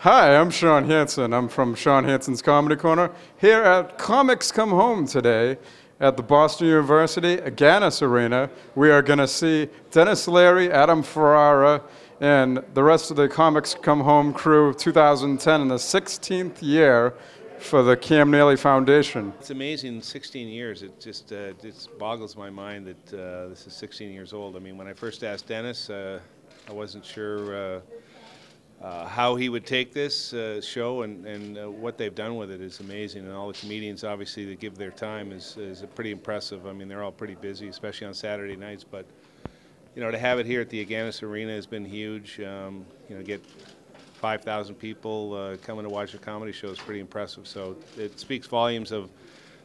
Hi, I'm Shawn Hansen. I'm from Shawn Hansen's Comedy Corner here at Comics Come Home today at the Boston University Agganis Arena. We are going to see Dennis Leary, Adam Ferrara, and the rest of the Comics Come Home crew 2010 in the 16th year for the Cam Neely Foundation. It's amazing, 16 years. It just boggles my mind that this is 16 years old. I mean, when I first asked Dennis, I wasn't sure how he would take this show, and what they've done with it is amazing. And all the comedians, obviously, that give their time is pretty impressive. I mean, they're all pretty busy, especially on Saturday nights. But you know, to have it here at the Agganis Arena has been huge. You know, get 5,000 people coming to watch a comedy show is pretty impressive. So it speaks volumes of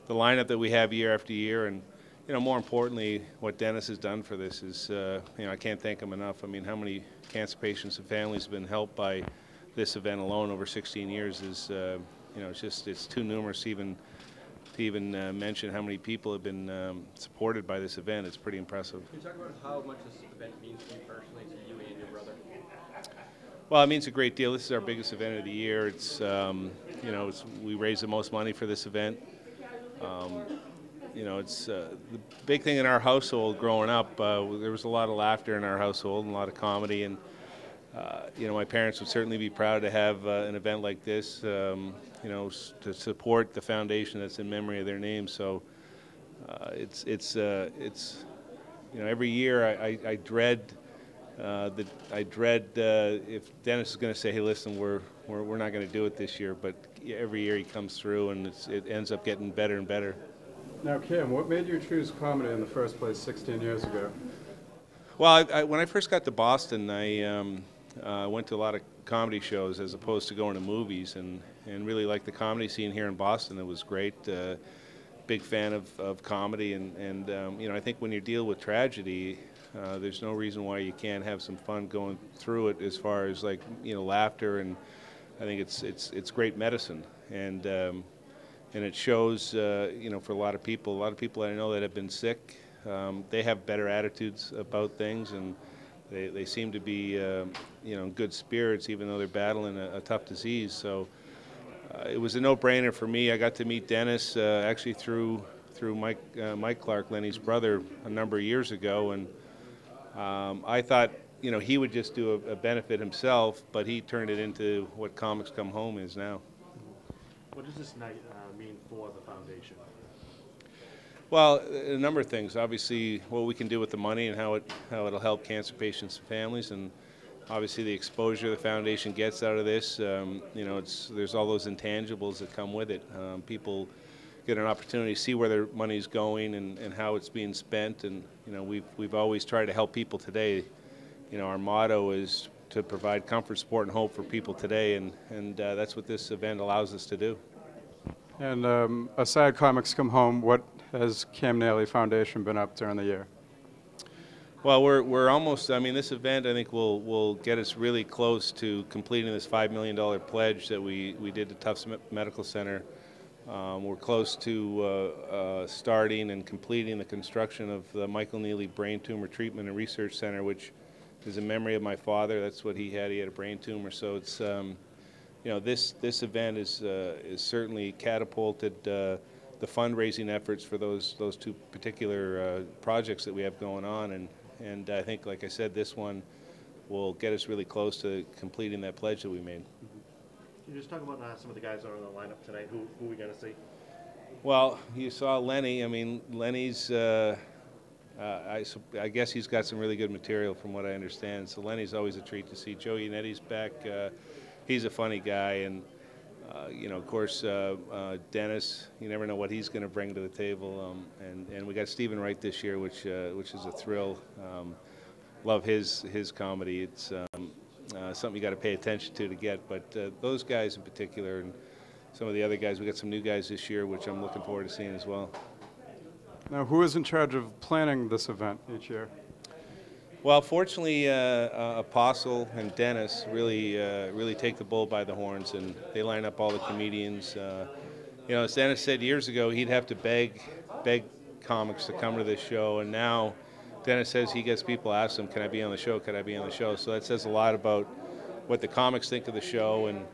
the lineup that we have year after year, and you know, more importantly, what Dennis has done for this is, you know, I can't thank him enough. I mean, how many cancer patients and families have been helped by this event alone over 16 years is, you know, it's too numerous to even mention how many people have been supported by this event. It's pretty impressive. Can you talk about how much this event means to you personally, to you and your brother? Well, it means a great deal. This is our biggest event of the year. It's, you know, we raise the most money for this event. You know, it's the big thing in our household growing up. There was a lot of laughter in our household and a lot of comedy, and you know, my parents would certainly be proud to have an event like this. You know, to support the foundation that's in memory of their name. So it's you know, every year I dread if Dennis is going to say, "Hey, listen, we're not going to do it this year," but every year he comes through, and it ends up getting better and better. Now, Cam, what made you choose comedy in the first place 16 years ago? Well, when I first got to Boston, I went to a lot of comedy shows as opposed to going to movies, and really liked the comedy scene here in Boston. It was great. Big fan of comedy, and you know, I think when you deal with tragedy, there's no reason why you can't have some fun going through it. As far as, like, you know, laughter, and I think it's great medicine, and it shows, you know, for a lot of people I know that have been sick, they have better attitudes about things, and they seem to be, you know, in good spirits, even though they're battling a tough disease. So it was a no-brainer for me. I got to meet Dennis actually through Mike Clark, Lenny's brother, a number of years ago, and I thought, you know, he would just do a benefit himself, but he turned it into what Comics Come Home is now. What does this night mean for the foundation? Well, a number of things. Obviously, what we can do with the money and how it'll help cancer patients and families, and obviously the exposure the foundation gets out of this. You know, there's all those intangibles that come with it. People get an opportunity to see where their money's going and how it's being spent, and you know, we've always tried to help people today. You know, our motto is to provide comfort, support, and hope for people today, and that's what this event allows us to do. And aside Comics Come Home, what has Cam Neely Foundation been up during the year? Well, we're almost. I mean, this event, I think, will get us really close to completing this $5 million pledge that we did to Tufts Medical Center. We're close to starting and completing the construction of the Michael Neely Brain Tumor Treatment and Research Center, which is in memory of my father. That's what he had. He had a brain tumor. So it's, you know, this event is certainly catapulted the fundraising efforts for those two particular projects that we have going on, and I think, like I said, this one will get us really close to completing that pledge that we made. Can you just talk about some of the guys that are on the lineup tonight? Who are we going to see? Well, you saw Lenny. I mean, Lenny's. I guess he's got some really good material from what I understand. So Lenny's always a treat to see. Joe Yanetti's back. He's a funny guy, and you know, of course, Dennis. You never know what he's going to bring to the table. And we got Stephen Wright this year, which is a thrill. Love his comedy. It's something you got to pay attention to get. But those guys in particular, and some of the other guys, we got some new guys this year, which I'm looking forward to seeing as well. Now, who is in charge of planning this event each year? Well, fortunately, Apostle and Dennis really take the bull by the horns, and they line up all the comedians. You know, as Dennis said years ago, he'd have to beg comics to come to this show, and now Dennis says he gets people ask him, "Can I be on the show? Can I be on the show?" So that says a lot about what the comics think of the show, and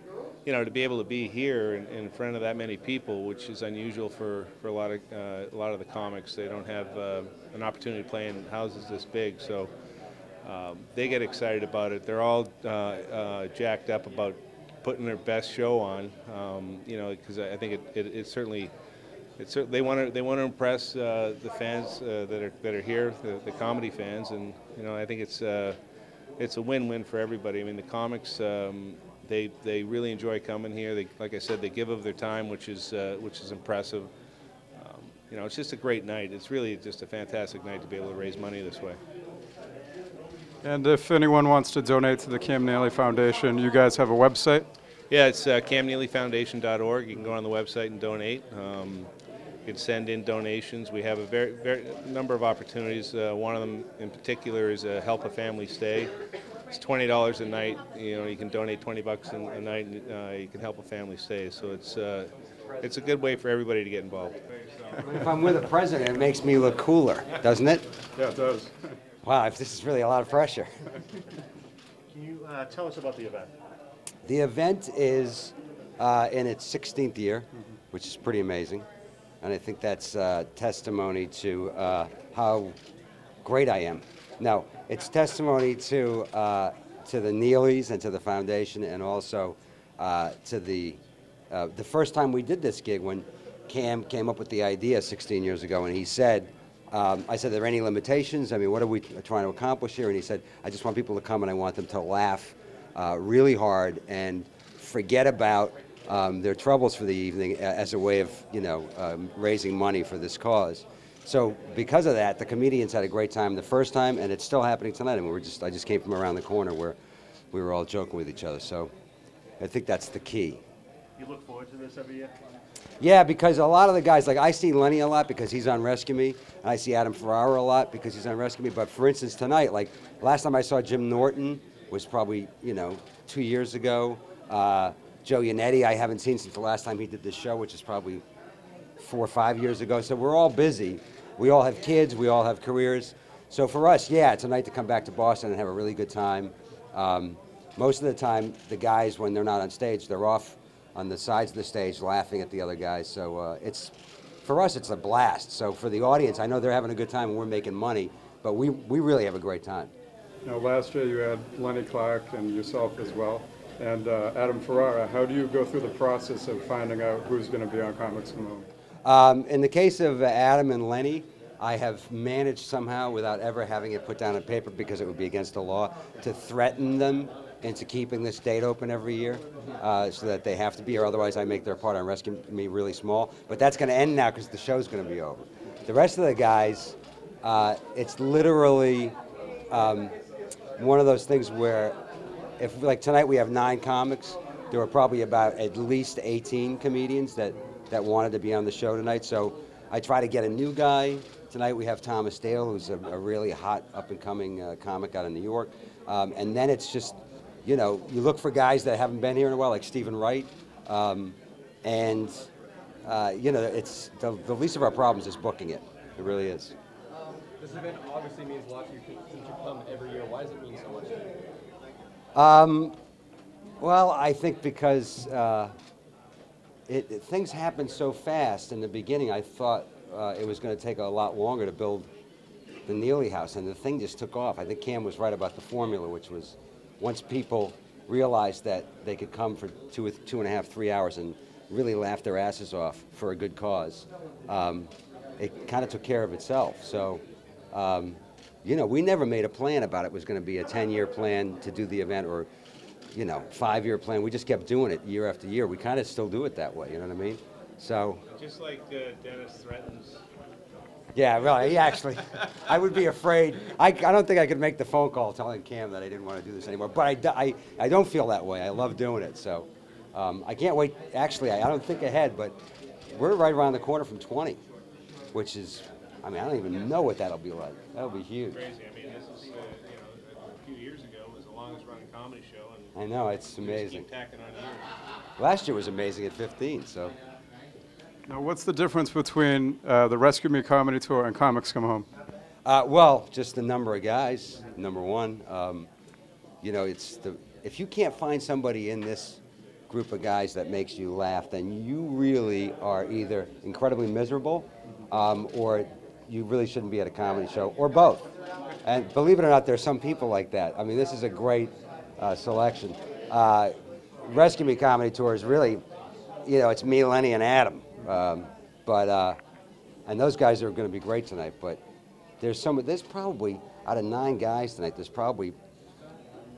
you know, to be able to be here in front of that many people, which is unusual for a lot of the comics. They don't have an opportunity to play in houses this big, so they get excited about it. They're all jacked up about putting their best show on. You know, because I think it certainly. They want to impress the fans that are here, the comedy fans, and you know, I think it's a win-win for everybody. I mean, the comics they really enjoy coming here. They, like I said, they give of their time, which is impressive. You know, it's just a great night. It's really just a fantastic night to be able to raise money this way. And if anyone wants to donate to the Cam Neely Foundation, you guys have a website? Yeah, it's camneelyfoundation.org. You can go on the website and donate. You can send in donations. We have a very number of opportunities. One of them in particular is Help a Family Stay. It's $20 a night. You know, you can donate $20 a night, and you can help a family stay. So it's a good way for everybody to get involved. If I'm with the president, it makes me look cooler, doesn't it? Yeah, it does. Wow, this is really a lot of pressure. Can you tell us about the event? The event is in its 16th year, which is pretty amazing. And I think that's testimony to how great I am. No, it's testimony to the Neelys and to the foundation, and also to the first time we did this gig when Cam came up with the idea 16 years ago, and he said, I said, are there any limitations? I mean, what are we trying to accomplish here? And he said, I just want people to come and I want them to laugh really hard and forget about their troubles for the evening as a way of, you know, raising money for this cause. So because of that, the comedians had a great time the first time, and it's still happening tonight. I mean, I just came from around the corner where we were all joking with each other. So I think that's the key. You look forward to this every year? Yeah, because a lot of the guys, like I see Lenny a lot because he's on Rescue Me, and I see Adam Ferrara a lot because he's on Rescue Me. But for instance, tonight, like last time I saw Jim Norton was probably, you know, 2 years ago. Joe Yannetti I haven't seen since the last time he did this show, which is probably 4 or 5 years ago. So we're all busy. We all have kids. We all have careers. So for us, yeah, it's a night to come back to Boston and have a really good time. Most of the time, the guys, when they're not on stage, they're off on the sides of the stage laughing at the other guys. So for us, it's a blast. So for the audience, I know they're having a good time and we're making money, but we really have a great time. Now, last year you had Lenny Clark and yourself as well, and Adam Ferrara. How do you go through the process of finding out who's going to be on Comics Come Home? In the case of Adam and Lenny, I have managed somehow, without ever having it put down on paper because it would be against the law, to threaten them into keeping this date open every year so that they have to be, or otherwise I make their part on Rescue Me really small. But that's going to end now because the show's going to be over. The rest of the guys, it's literally one of those things where, if like tonight we have 9 comics, there were probably about at least 18 comedians that wanted to be on the show tonight. So I try to get a new guy. Tonight we have Thomas Dale, who's a really hot up-and-coming comic out of New York. And then it's just, you know, you look for guys that haven't been here in a while, like Stephen Wright. You know, it's the least of our problems is booking it. It really is. This event obviously means a lot to you since you come every year. Why does it mean so much to you? Well, I think because things happen so fast. In the beginning, I thought it was going to take a lot longer to build the Neely House, and the thing just took off. I think Cam was right about the formula, which was once people realized that they could come for 2.5, 3 hours and really laugh their asses off for a good cause, it kind of took care of itself. So, you know, we never made a plan about it was going to be a 10-year plan to do the event or, you know, 5-year plan. We just kept doing it year after year. We kind of still do it that way, you know what I mean? So. Just like Dennis threatens. Yeah, really. Actually, I would be afraid. I don't think I could make the phone call telling Cam that I didn't want to do this anymore. But I don't feel that way. I love doing it. So I can't wait. Actually, I don't think ahead, but we're right around the corner from 20, which is, I mean, I don't even know what that'll be like. That'll be huge. Crazy. I mean, this is, you know, a few years ago it was the longest running comedy show. And I know, it's amazing. Keep tacking on years. Last year was amazing at 15, so. Now, what's the difference between the Rescue Me Comedy Tour and Comics Come Home? Well, just the number of guys, number one. You know, if you can't find somebody in this group of guys that makes you laugh, then you really are either incredibly miserable or you really shouldn't be at a comedy show, or both. And believe it or not, there's some people like that. I mean, this is a great selection. Rescue Me Comedy Tour is really, you know, it's me, Lenny, and Adam. And those guys are going to be great tonight. But there's probably, out of 9 guys tonight, there's probably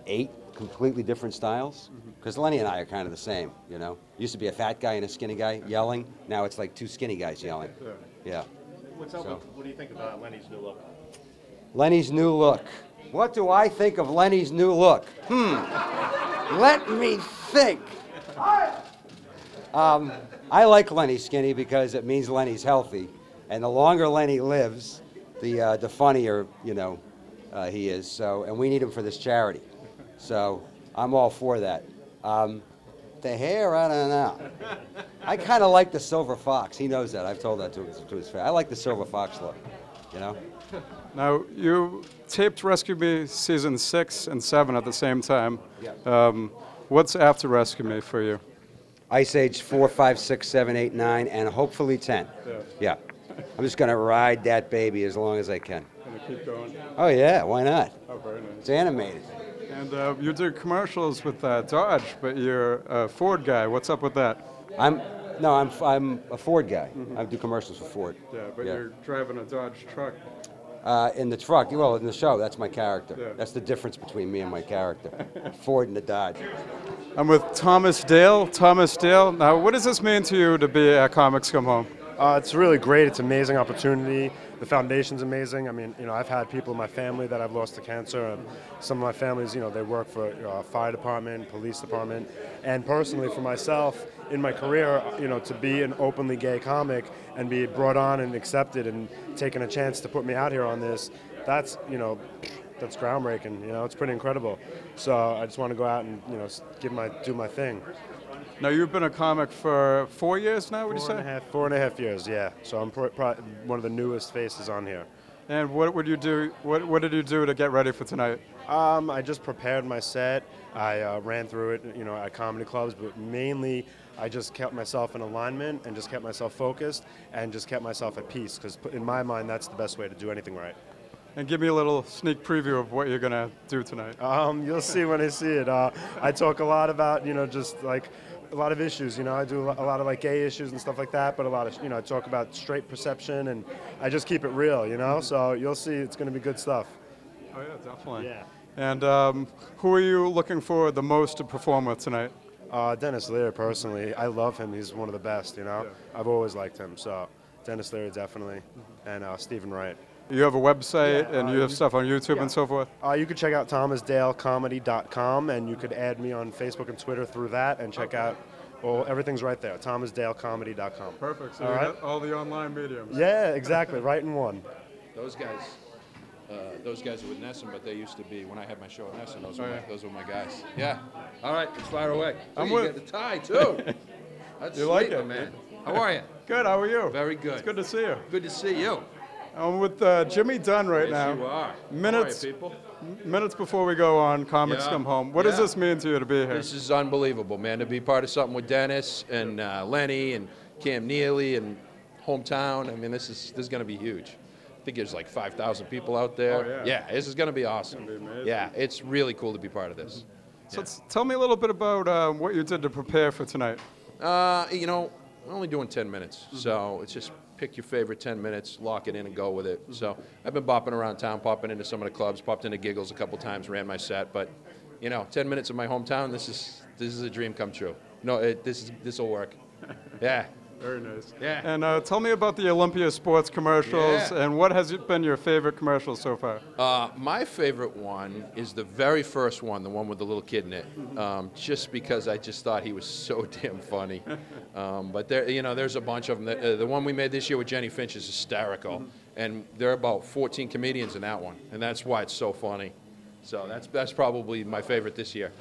8 completely different styles. Because Lenny and I are kind of the same, you know. Used to be a fat guy and a skinny guy yelling. Now it's like 2 skinny guys yelling. Yeah. What do you think about Lenny's new look? Lenny's new look. What do I think of Lenny's new look? Let me think. I like Lenny skinny because it means Lenny's healthy. And the longer Lenny lives, the funnier, you know, he is. So, and we need him for this charity. So I'm all for that. The hair, I don't know. I kind of like the silver fox. He knows that. I've told that to his face. I like the silver fox look, you know? Now, you taped Rescue Me season 6 and 7 at the same time. Yeah. What's after Rescue Me for you? Ice Age 4, 5, 6, 7, 8, 9, and hopefully 10. Yeah. I'm just going to ride that baby as long as I can. Gonna keep going? Oh, yeah. Why not? Oh, very nice. It's animated. And you do commercials with Dodge, but you're a Ford guy. What's up with that? I'm a Ford guy. I do commercials for Ford. Yeah, but you're driving a Dodge truck. In the truck, well, in the show, that's my character. Yeah. That's the difference between me and my character. Ford and the Dodge. I'm with Thomas Dale. Thomas Dale, now what does this mean to you to be at Comics Come Home? It's really great. It's an amazing opportunity. The foundation's amazing. I mean, you know, I've had people in my family that I've lost to cancer. Some of my families, you know, they work for fire department, police department. And personally, for myself, in my career, you know, to be an openly gay comic and be brought on and accepted and taken a chance to put me out here on this, that's, you know, that's groundbreaking. You know, it's pretty incredible. So I just want to go out and, you know, do my thing. Now, you've been a comic for 4 years now, would you say? 4.5 years, yeah. So I'm probably one of the newest faces on here. And what would you do? What did you do to get ready for tonight? I just prepared my set. I ran through it, you know, at comedy clubs, but mainly I just kept myself in alignment and just kept myself focused and just kept myself at peace, because in my mind, that's the best way to do anything right. And give me a little sneak preview of what you're going to do tonight. You'll see when I see it. I talk a lot about, you know, just like a lot of issues, you know, I do a lot of like gay issues and stuff like that, but a lot of, you know, I talk about straight perception and I just keep it real, you know, so you'll see it's going to be good stuff. Oh yeah, definitely. Yeah. And who are you looking for the most to perform with tonight? Dennis Lear, personally. I love him. He's one of the best, you know. Yeah. I've always liked him, so Dennis Lear definitely, and Stephen Wright. You have a website and you have stuff on YouTube and so forth? You could check out thomasdalecomedy.com, and you could add me on Facebook and Twitter through that and check out, well, everything's right there, thomasdalecomedy.com. Perfect. So all you right? got all the online mediums. Yeah, exactly, right in one. Those guys are with Nesson, but they used to be, when I had my show at Nesson, those were my guys. Yeah. All right, let's fire away. I'm You with- get the tie, too. That's You like sweet, it, man. How are you? Good, how are you? Very good. It's good to see you. Good to see you. I'm with Jimmy Dunn right now. Yes, you are. Minutes, How are you, people? minutes before we go on, Comics Yeah. Come Home. What does Yeah. this mean to you to be here? This is unbelievable, man, to be part of something with Dennis and Lenny and Cam Neely and Hometown. I mean, this is going to be huge. I think there's like 5,000 people out there. Oh, yeah. This is going to be awesome. It's gonna be amazing. Yeah, it's really cool to be part of this. So tell me a little bit about what you did to prepare for tonight. You know, I'm only doing 10 minutes, so it's just pick your favorite 10 minutes, lock it in, and go with it. So I've been bopping around town, popping into some of the clubs, popped into Giggles a couple times, ran my set. But you know, 10 minutes in my hometown, this is a dream come true. No, this will work. Yeah. Very nice. Yeah. And tell me about the Olympia Sports commercials, Yeah. and what has been your favorite commercial so far? My favorite one is the very first one, the one with the little kid in it. Just because I just thought he was so damn funny. But there, you know, there's a bunch of them. The one we made this year with Jenny Finch is hysterical, and there are about 14 comedians in that one, and that's why it's so funny. So that's probably my favorite this year.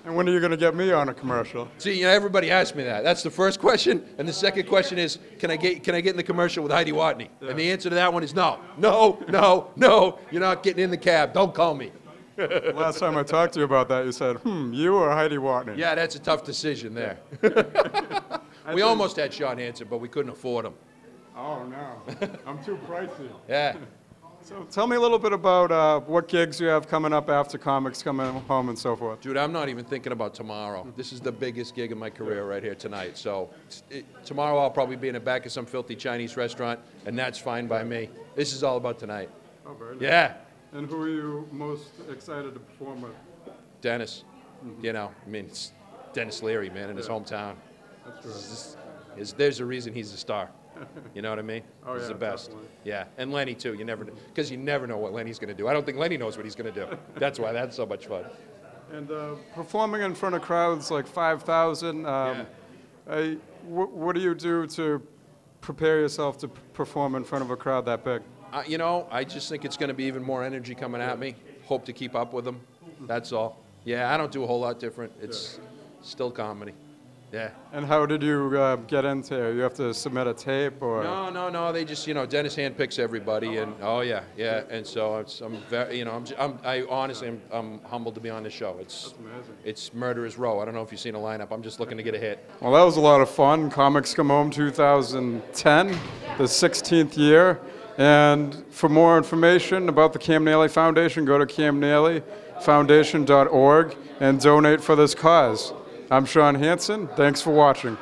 And when are you going to get me on a commercial? See, you know, everybody asks me that. That's the first question, and the second question is, can I get in the commercial with Heidi Watney? And the answer to that one is no, no, no, no. You're not getting in the cab. Don't call me. Last time I talked to you about that, you said, you or Heidi Watney? Yeah, that's a tough decision there. We almost had Shawn Hansen, but we couldn't afford him. Oh, no. I'm too pricey. Yeah. So tell me a little bit about what gigs you have coming up after comics coming home and so forth. Dude, I'm not even thinking about tomorrow. This is the biggest gig of my career right here tonight. So tomorrow I'll probably be in the back of some filthy Chinese restaurant, and that's fine by me. This is all about tonight. Oh, very nice. Yeah. And who are you most excited to perform with? Dennis. You know, I mean, it's Dennis Leary, man, in his hometown. That's true. There's a reason he's a star. You know what I mean? Oh, He's yeah, the best. definitely. Yeah, and Lenny too. You never, because you never know what Lenny's going to do. I don't think Lenny knows what he's going to do. That's why that's so much fun. And performing in front of crowds like 5,000, what do you do to prepare yourself to perform in front of a crowd that big? You know, I just think it's going to be even more energy coming at me. Hope to keep up with them. That's all. Yeah, I don't do a whole lot different. It's still comedy. Yeah. And how did you get into it? You have to submit a tape or? No. They just, you know, Dennis handpicks everybody, and yeah. And so I'm very, you know, I honestly, I'm humbled to be on this show. That's amazing. It's Murderer's Row. I don't know if you've seen a lineup. I'm just looking to get a hit. Well, that was a lot of fun. Comics Come Home 2010, the 16th year. And for more information about the Cam Neely Foundation, go to camneelyfoundation.org and donate for this cause. I'm Shawn Hansen. Thanks for watching.